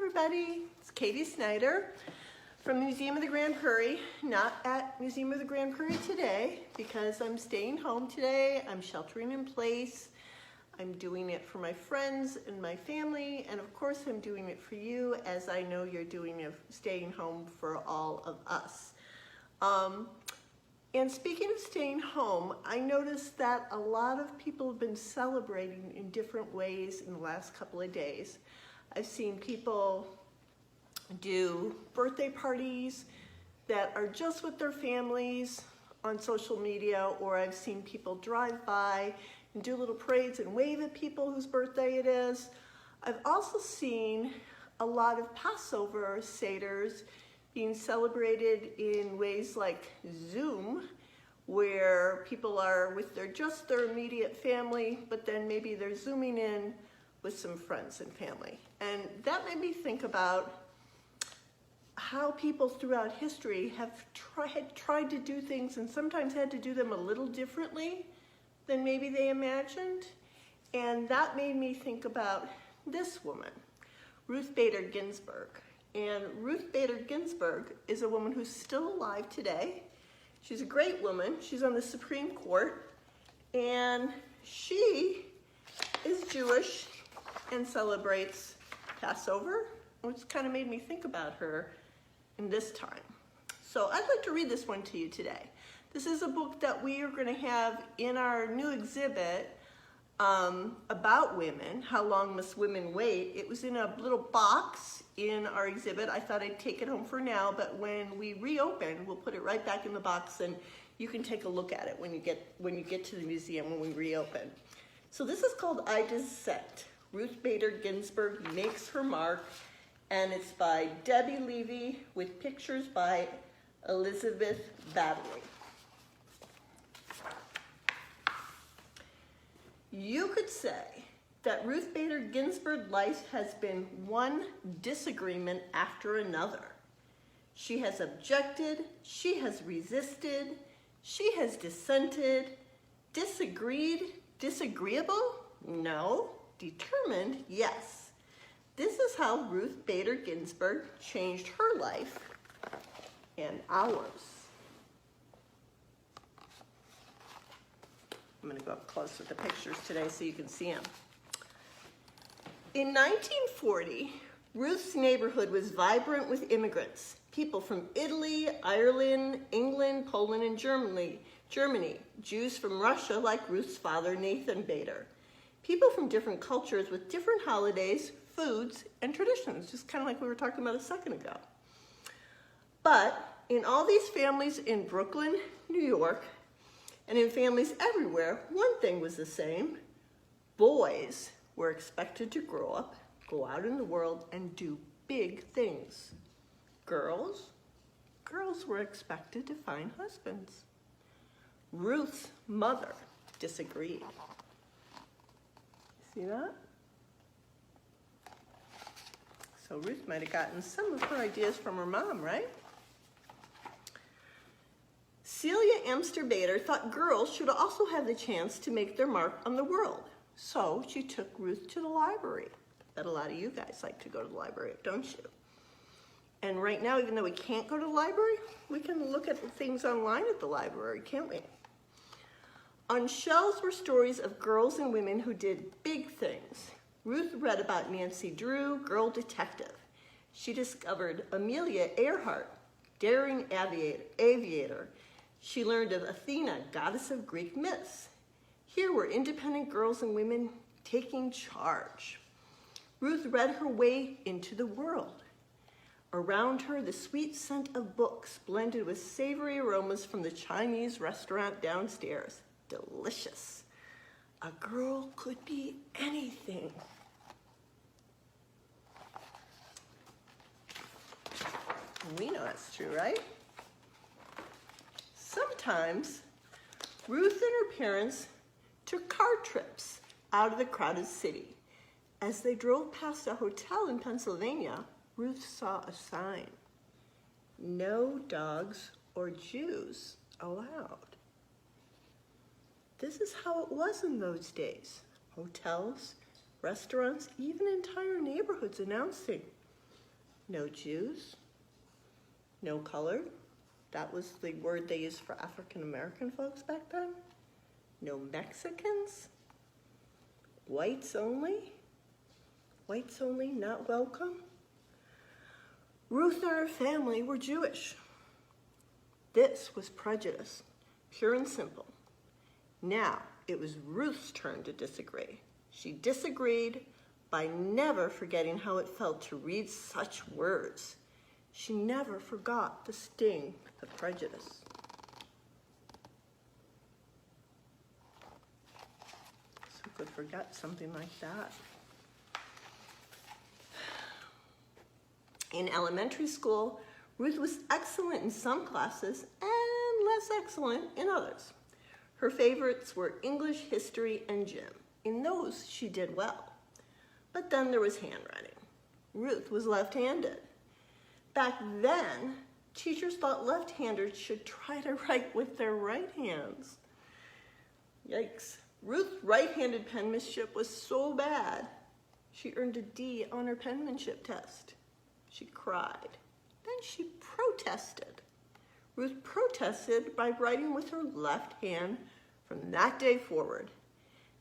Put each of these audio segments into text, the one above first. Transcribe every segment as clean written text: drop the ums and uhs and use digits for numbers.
everybody. It's Katie Snyder from the Museum of the Grand Prairie. Not at Museum of the Grand Prairie today because I'm staying home today. I'm sheltering in place. I'm doing it for my friends and my family, and of course I'm doing it for you, as I know you're doing it, staying home for all of us. And speaking of staying home, I noticed that a lot of people have been celebrating in different ways in the last couple of days. I've seen people do birthday parties that are just with their families on social media, or I've seen people drive by and do little parades and wave at people whose birthday it is. I've also seen a lot of Passover Seders being celebrated in ways like Zoom, where people are with just their immediate family, but then maybe they're Zooming in with some friends and family. And that made me think about how people throughout history have tried to do things and sometimes had to do them a little differently than maybe they imagined. And that made me think about this woman, Ruth Bader Ginsburg. And Ruth Bader Ginsburg is a woman who's still alive today. She's a great woman. She's on the Supreme Court, and she is Jewish and celebrates Passover, which kind of made me think about her in this time. So I'd like to read this one to you today. This is a book that we are going to have in our new exhibit about women. How long must women wait? It was in a little box in our exhibit. I thought I'd take it home for now, but when we reopen, we'll put it right back in the box and you can take a look at it when you get to the museum when we reopen. So this is called I Dissent. Ruth Bader Ginsburg Makes Her Mark, and it's by Debbie Levy with pictures by Elizabeth Baddeley. You could say that Ruth Bader Ginsburg's life has been one disagreement after another. She has objected, she has resisted, she has dissented, disagreed, disagreeable? No. Determined? Yes. This is how Ruth Bader Ginsburg changed her life and ours. I'm going to go up close with the pictures today so you can see them. In 1940, Ruth's Neighborhood was vibrant with immigrants, people from Italy, Ireland, England, Poland, and Germany, Jews from Russia like Ruth's father, Nathan Bader, people from different cultures with different holidays, foods, and traditions, just kind of like we were talking about a second ago. But in all these families in Brooklyn, New York, and in families everywhere, one thing was the same. Boys were expected to grow up, go out in the world, and do big things. Girls were expected to find husbands. Ruth's mother disagreed. See that? So Ruth might have gotten some of her ideas from her mom, right? Celia Amster Bader thought girls should also have the chance to make their mark on the world. So she took Ruth to the library. I bet a lot of you guys like to go to the library, don't you? And right now, even though we can't go to the library, we can look at the things online at the library, can't we? On shelves were stories of girls and women who did big things. Ruth read about Nancy Drew, girl detective. She discovered Amelia Earhart, daring aviator. She learned of Athena, goddess of Greek myths. Here were independent girls and women taking charge. Ruth read her way into the world. Around her, the sweet scent of books blended with savory aromas from the Chinese restaurant downstairs. Delicious. A girl could be anything. We know that's true, right? Sometimes Ruth and her parents took car trips out of the crowded city. As they drove past a hotel in Pennsylvania, Ruth saw a sign. No dogs or Jews allowed. This is how it was in those days. Hotels, restaurants, even entire neighborhoods announcing, no Jews, no colored. That was the word they used for African American folks back then. No Mexicans, whites only, not welcome. Ruth and her family were Jewish. This was prejudice, pure and simple. Now, it was Ruth's turn to disagree. She disagreed by never forgetting how it felt to read such words. She never forgot the sting of prejudice. Who could forget something like that? In elementary school, Ruth was excellent in some classes and less excellent in others. Her favorites were English, history, and gym. In those, she did well. But then there was handwriting. Ruth was left-handed. Back then, teachers thought left-handers should try to write with their right hands. Yikes. Ruth's right-handed penmanship was so bad, she earned a D on her penmanship test. She cried. Then she protested. Ruth protested by writing with her left hand from that day forward.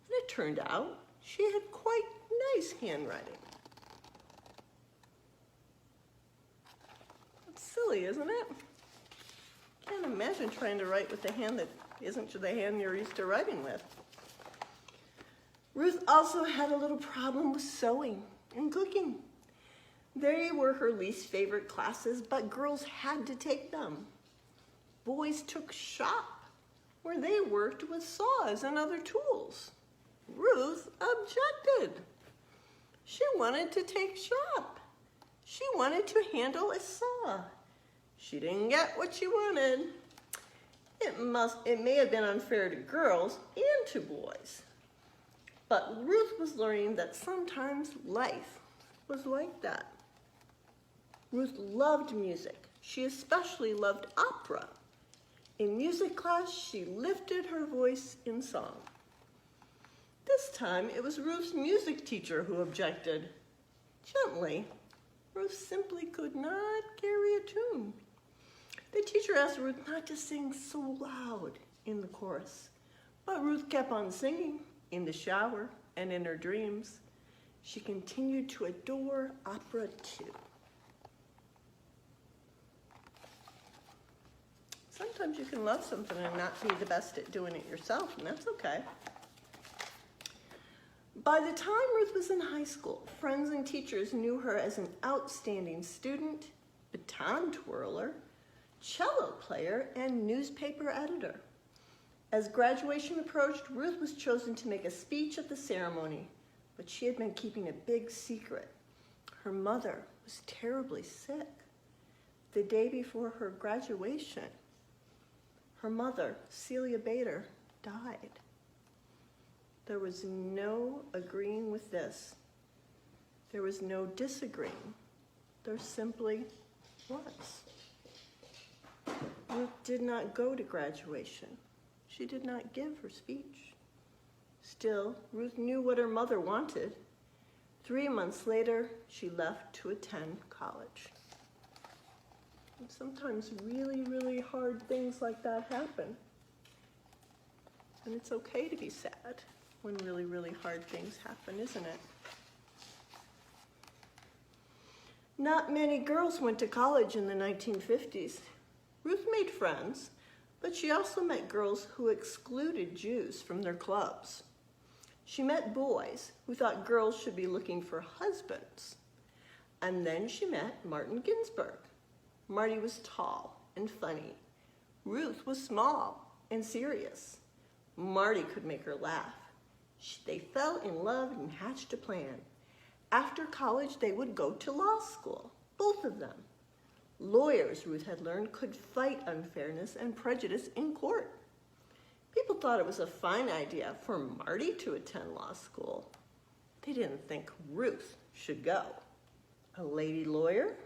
And it turned out she had quite nice handwriting. It's silly, isn't it? Can't imagine trying to write with a hand that isn't the hand you're used to writing with. Ruth also had a little problem with sewing and cooking. They were her least favorite classes, but girls had to take them. Boys took shop, where they worked with saws and other tools. Ruth objected. She wanted to take shop. She wanted to handle a saw. She didn't get what she wanted. It may have been unfair to girls and to boys. But Ruth was learning that sometimes life was like that. Ruth loved music. She especially loved opera. In music class, she lifted her voice in song. This time, it was Ruth's music teacher who objected. Gently, Ruth simply could not carry a tune. The teacher asked Ruth not to sing so loud in the chorus, but Ruth kept on singing in the shower and in her dreams. She continued to adore opera too. Sometimes you can love something and not be the best at doing it yourself, and that's okay. By the time Ruth was in high school, friends and teachers knew her as an outstanding student, baton twirler, cello player, and newspaper editor. As graduation approached, Ruth was chosen to make a speech at the ceremony, but she had been keeping a big secret. Her mother was terribly sick. The day before her graduation, her mother, Celia Bader, died. There was no agreeing with this. There was no disagreeing. There simply was. Ruth did not go to graduation. She did not give her speech. Still, Ruth knew what her mother wanted. 3 months later, she left to attend college. And sometimes really, really hard things like that happen. And it's okay to be sad when really, really hard things happen, isn't it? Not many girls went to college in the 1950s. Ruth made friends, but she also met girls who excluded Jews from their clubs. She met boys who thought girls should be looking for husbands. And then she met Martin Ginsburg. Marty was tall and funny. Ruth was small and serious. Marty could make her laugh. They fell in love and hatched a plan. After college, they would go to law school, both of them. Lawyers, Ruth had learned, could fight unfairness and prejudice in court. People thought it was a fine idea for Marty to attend law school. They didn't think Ruth should go. A lady lawyer?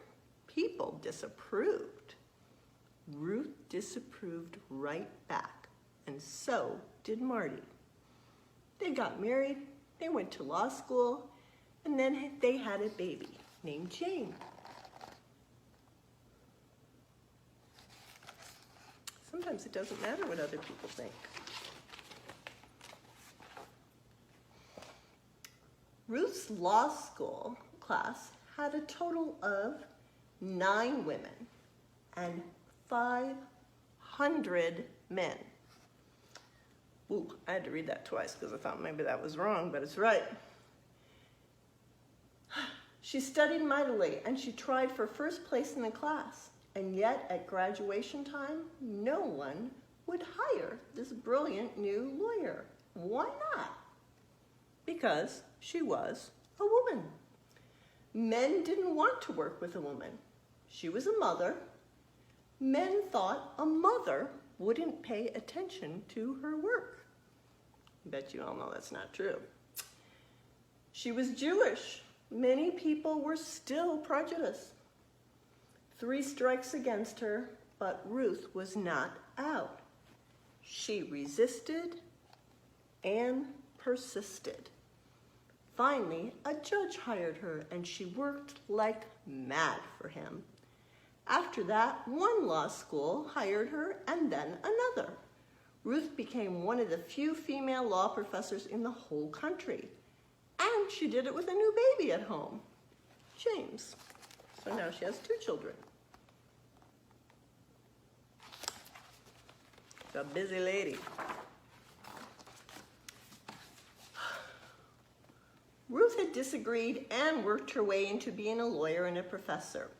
People disapproved. Ruth disapproved right back, and so did Marty. They got married, they went to law school, and then they had a baby named Jane. Sometimes it doesn't matter what other people think. Ruth's Law School class had a total of 9 women and 500 men. Ooh, I had to read that twice because I thought maybe that was wrong, but it's right. She studied mightily and she tried for first place in the class. And yet at graduation time, no one would hire this brilliant new lawyer. Why not? Because she was a woman. Men didn't want to work with a woman. She was a mother. Men thought a mother wouldn't pay attention to her work. I bet you all know that's not true. She was Jewish. Many people were still prejudiced. 3 strikes against her, but Ruth was not out. She resisted and persisted. Finally, a judge hired her, and she worked like mad for him. After that, one law school hired her, and then another. Ruth became one of the few female law professors in the whole country. And she did it with a new baby at home, James. So now she has 2 children. She's a busy lady. Ruth had disagreed and worked her way into being a lawyer and a professor.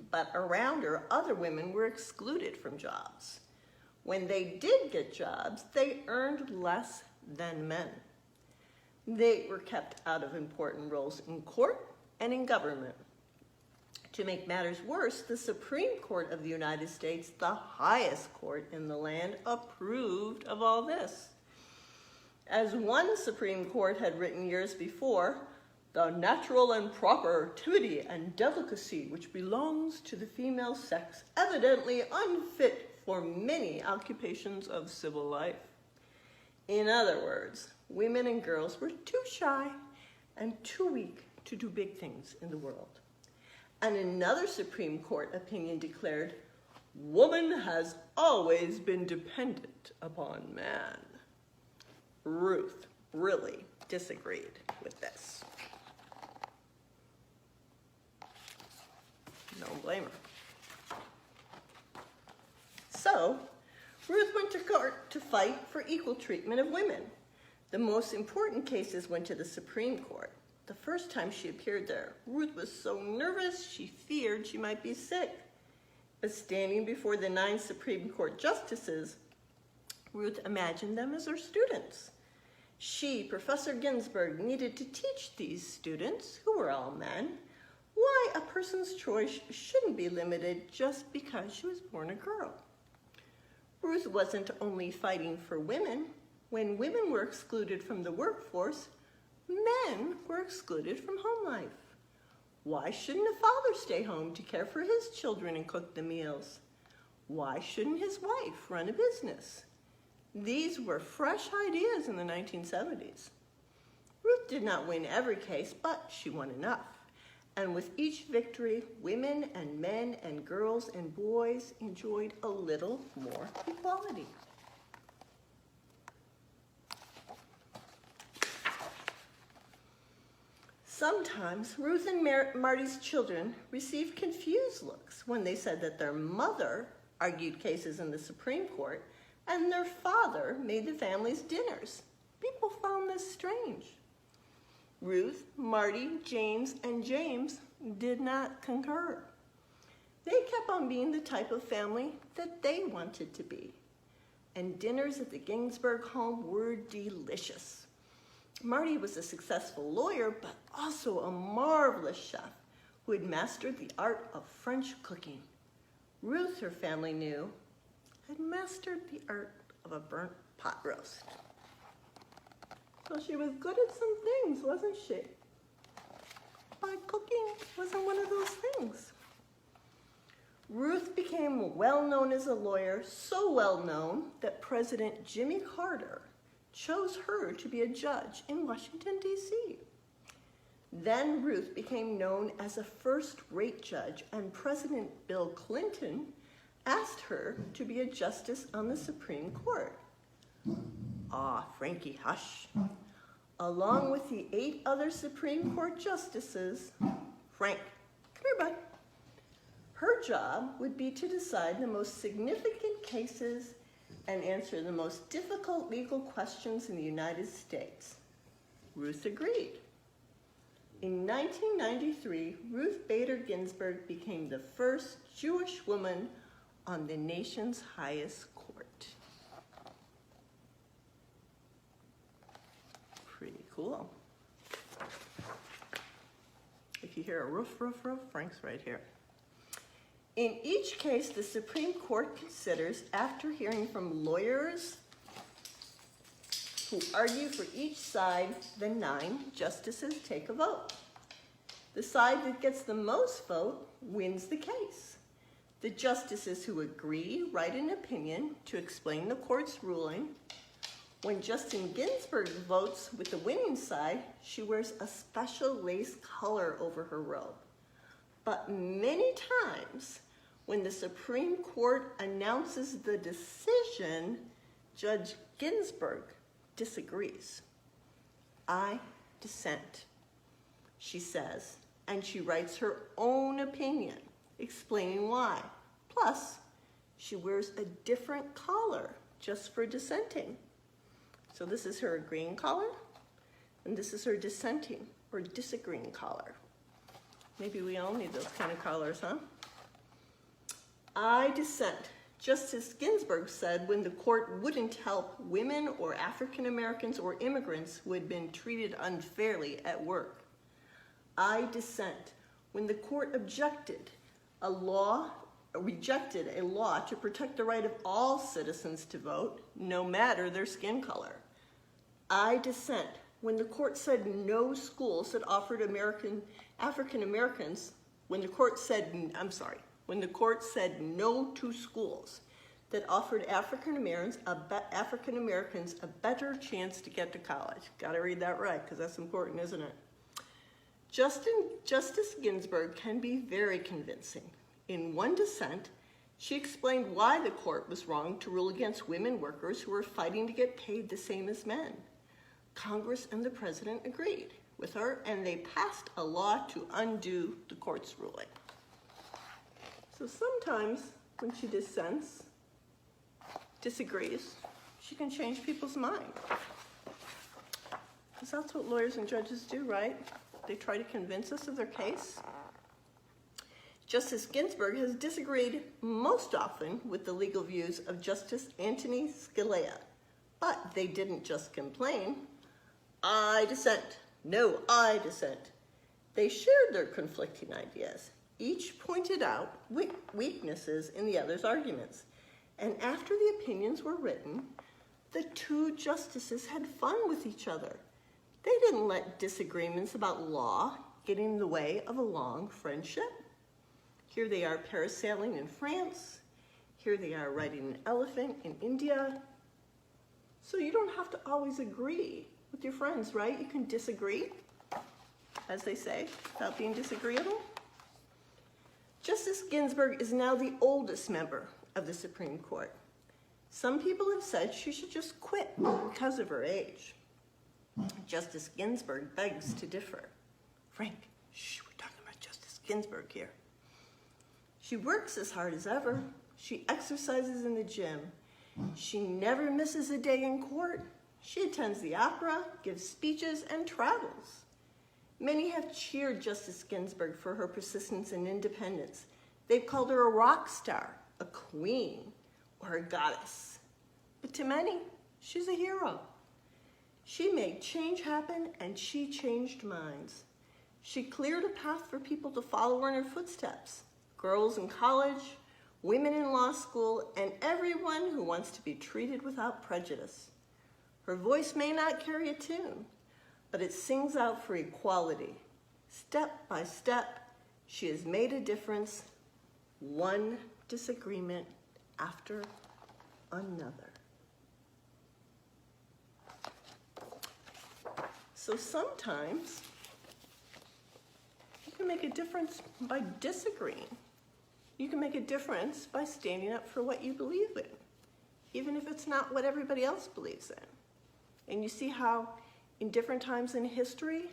But around her, other women were excluded from jobs. When they did get jobs, they earned less than men. They were kept out of important roles in court and in government. To make matters worse, the Supreme Court of the United States, the highest court in the land, approved of all this. As one Supreme Court had written years before, the natural and proper timidity and delicacy which belongs to the female sex, evidently unfit for many occupations of civil life. In other words, women and girls were too shy and too weak to do big things in the world. And another Supreme Court opinion declared, woman has always been dependent upon man. Ruth really disagreed with this. Don't blame her. So, Ruth went to court to fight for equal treatment of women. The most important cases went to the Supreme Court. The first time she appeared there, Ruth was so nervous she feared she might be sick. But standing before the 9 Supreme Court justices, Ruth imagined them as her students. She, Professor Ginsburg, needed to teach these students, who were all men, why a person's choice shouldn't be limited just because she was born a girl. Ruth wasn't only fighting for women. When women were excluded from the workforce, men were excluded from home life. Why shouldn't a father stay home to care for his children and cook the meals? Why shouldn't his wife run a business? These were fresh ideas in the 1970s. Ruth did not win every case, but she won enough. And with each victory, women and men and girls and boys enjoyed a little more equality. Sometimes Ruth and Marty's children received confused looks when they said that their mother argued cases in the Supreme Court and their father made the family's dinners. People found this strange. Ruth, Marty, James, and James did not concur. They kept on being the type of family that they wanted to be. And dinners at the Ginsburg home were delicious. Marty was a successful lawyer, but also a marvelous chef who had mastered the art of French cooking. Ruth, her family knew, had mastered the art of a burnt pot roast. So she was good at some things, wasn't she? But cooking wasn't one of those things. Ruth became well known as a lawyer, so well known that President Jimmy Carter chose her to be a judge in Washington, D.C. Then Ruth became known as a first-rate judge, and President Bill Clinton asked her to be a justice on the Supreme Court. Ah, Frankie, hush. Along with the 8 other Supreme Court justices, Frank, come here, bud. Her job would be to decide the most significant cases and answer the most difficult legal questions in the United States. Ruth agreed. In 1993, Ruth Bader Ginsburg became the first Jewish woman on the nation's highest court. Pretty cool. If you hear a roof, roof, roof, Frank's right here. In each case, the Supreme Court considers, after hearing from lawyers who argue for each side, the 9 justices take a vote. The side that gets the most vote wins the case. The justices who agree write an opinion to explain the court's ruling. When Justice Ginsburg votes with the winning side, she wears a special lace collar over her robe. But many times, when the Supreme Court announces the decision, Judge Ginsburg disagrees. I dissent, she says, and she writes her own opinion, explaining why. Plus, she wears a different collar just for dissenting. So this is her agreeing collar, and this is her dissenting or disagreeing collar. Maybe we all need those kind of collars, huh? I dissent. Justice Ginsburg said when the court wouldn't help women or African Americans or immigrants who had been treated unfairly at work. I dissent when the court rejected a law to protect the right of all citizens to vote, no matter their skin color. I dissent when the court said no schools that offered African Americans, when the court said no to schools that offered African Americans a better chance to get to college. Gotta read that right, because that's important, isn't it? Justice Ginsburg can be very convincing. In one dissent, she explained why the court was wrong to rule against women workers who were fighting to get paid the same as men. Congress and the president agreed with her, and they passed a law to undo the court's ruling. So sometimes when she disagrees, she can change people's mind. Because that's what lawyers and judges do, right? They try to convince us of their case. Justice Ginsburg has disagreed most often with the legal views of Justice Antonin Scalia. But they didn't just complain. I dissent. No, I dissent. They shared their conflicting ideas. Each pointed out weaknesses in the other's arguments. And after the opinions were written, the 2 justices had fun with each other. They didn't let disagreements about law get in the way of a long friendship. Here they are parasailing in France. Here they are riding an elephant in India. So you don't have to always agree with your friends, right? You can disagree, as they say, without being disagreeable. Justice Ginsburg is now the oldest member of the Supreme Court. Some people have said she should just quit because of her age. Justice Ginsburg begs to differ. Frank, shh, we're talking about Justice Ginsburg here. She works as hard as ever. She exercises in the gym. She never misses a day in court. She attends the opera, gives speeches, and travels. Many have cheered Justice Ginsburg for her persistence and independence. They've called her a rock star, a queen, or a goddess. But to many, she's a hero. She made change happen, and she changed minds. She cleared a path for people to follow in her footsteps. Girls in college, women in law school, and everyone who wants to be treated without prejudice. Her voice may not carry a tune, but it sings out for equality. Step by step, she has made a difference, one disagreement after another. So sometimes you can make a difference by disagreeing. You can make a difference by standing up for what you believe in, even if it's not what everybody else believes in. And you see how in different times in history,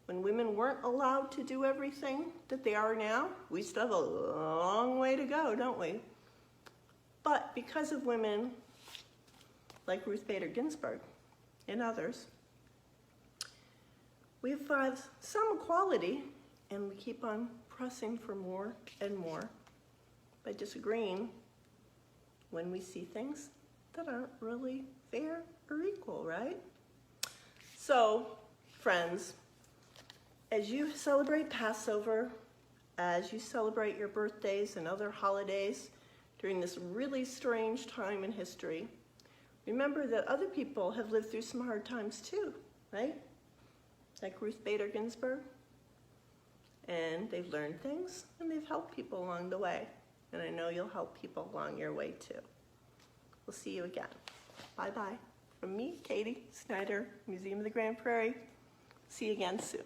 when women weren't allowed to do everything that they are now, we still have a long way to go, don't we? But because of women like Ruth Bader Ginsburg and others, we have some equality, and we keep on pressing for more and more by disagreeing when we see things that aren't really fair or equal, right? So, friends, as you celebrate Passover, as you celebrate your birthdays and other holidays during this really strange time in history, remember that other people have lived through some hard times too, right? Like Ruth Bader Ginsburg. And they've learned things, and they've helped people along the way. And I know you'll help people along your way too. We'll see you again. Bye-bye. From me, Katie Snyder, Museum of the Grand Prairie. See you again soon.